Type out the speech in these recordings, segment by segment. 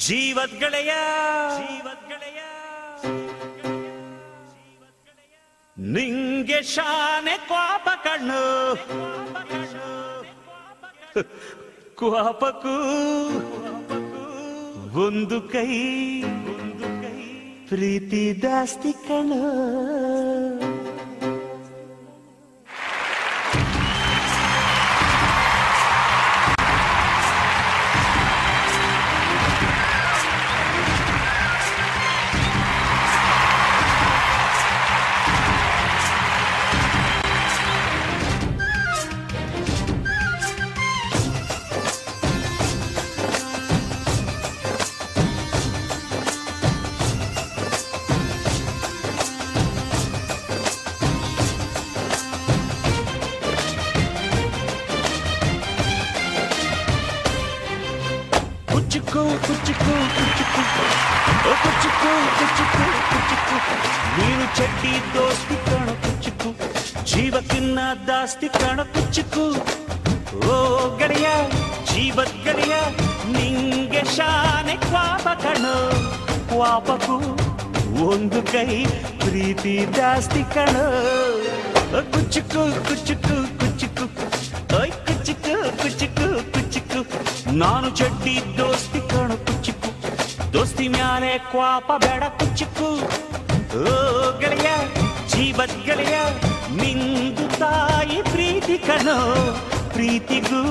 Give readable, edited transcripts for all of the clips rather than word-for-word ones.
ಜೀವದ್ ಗೆಳೆಯ ನಿಂಗೆ ಶಾನೆ ಕ್ವಾಪ ಕಣ್ಣು ಕ್ವಾಪಕ್ಕೂ ಒಂದು ಕೈ ಪ್ರೀತಿ ಜಾಸ್ತಿ ಕಣ್ಣು. ನೀನು ಚಡ್ಡಿ ದೋಸ್ತಿ ಕಣ ಕುಚ್ಚುಕು, ಜೀವಕ್ಕಿನ್ನ ದಾಸ್ತಿ ಕಣ ಕುಚ್ಚುಕು. ಓ ಗೆಳೆಯ ಜೀವದ್ ಗೆಳೆಯ ನಿಂಗೆ ಶಾನೆ ಕ್ವಾಪ ಕಣೋ, ಕ್ವಾಪಕ್ಕೂ ಒಂದು ಕೈ ಪ್ರೀತಿ ಜಾಸ್ತಿ ಕಣೋ. ಕುಚ್ಚುಕು ಕುಚ್ಚುಕು ಕುಚ್ಚುಕು ಓಯ್ ಕುಚ್ಚುಕು ಕುಚ್ಚುಕು ಕುಚ್ಚುಕು. ನಾನು ಚಡ್ಡಿ ದೋಸ್ತಿ ಕಣ ಕುಚ್ಚುಕು, ದೋಸ್ತಿ ಮ್ಯಾಲೆ ಕ್ವಾಪ ಬೇಡ ಕುಚ್ಚುಕು. ಓ ಗೆಳೆಯ ಜೀವದ್ ಗೆಳೆಯ ನಿಂದು ತಾಯಿ ಪ್ರೀತಿ ಕಣೋ, ಪ್ರೀತಿಗೂ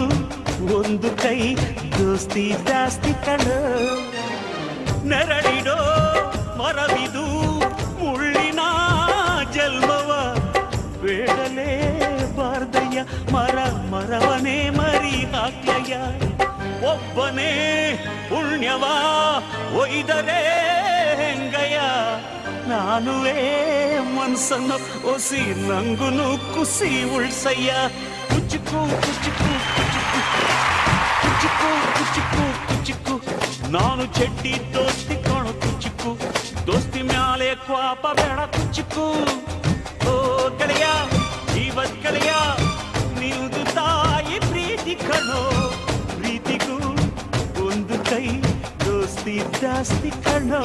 ಒಂದು ಕೈ ದೋಸ್ತಿ ಜಾಸ್ತಿ ಕಣೋ. ನೆರಳಿಡೋ ಮರವಿದು ಮುಳ್ಳಿನ ಜನ್ಮವ ಬೇಡಲೇ ಬಾರ್ದಯ್ಯ, ಮರವನೇ ಮರಿ ಹಾಕ್ಲಯ್ಯ. ಒಬ್ಬನೇ ಪುಣ್ಯವ ಒಯ್ದರೆ ಹೆಂಗಯ್ಯ, ನಾನುವೇ ಮನ್ಸನ್ನು ಒಸಿ ನಂಗುನು ಕುಸಿ ಉಳ್ಸಯ್ಯ. ಕುಚ್ಚುಕು ಕುಚ್ಚುಕು ಕುಚ್ಚುಕು ಕುಚ್ಚುಕು ಕುಚ್ಚುಕು ಕುಚ್ಚುಕು. ನಾನು ಚಡ್ಡಿ ದೋಸ್ತಿ ಕಾಣು ಕುಚ್ಚುಕು, ದೋಸ್ತಿ ಮ್ಯಾಲೆ ಕ್ವಾಪ ಬೇಡ ಕುಚ್ಚುಕು. ಓ ಗೆಳೆಯ ಜೀವದ್ ಗೆಳೆಯ ನಿಂದು ತಾಯಿ ಪ್ರೀತಿ ಕಣೋ, ಪ್ರೀತಿಗೂ ಒಂದು ಕೈ ದೋಸ್ತಿ ಜಾಸ್ತಿ ಕಣೋ.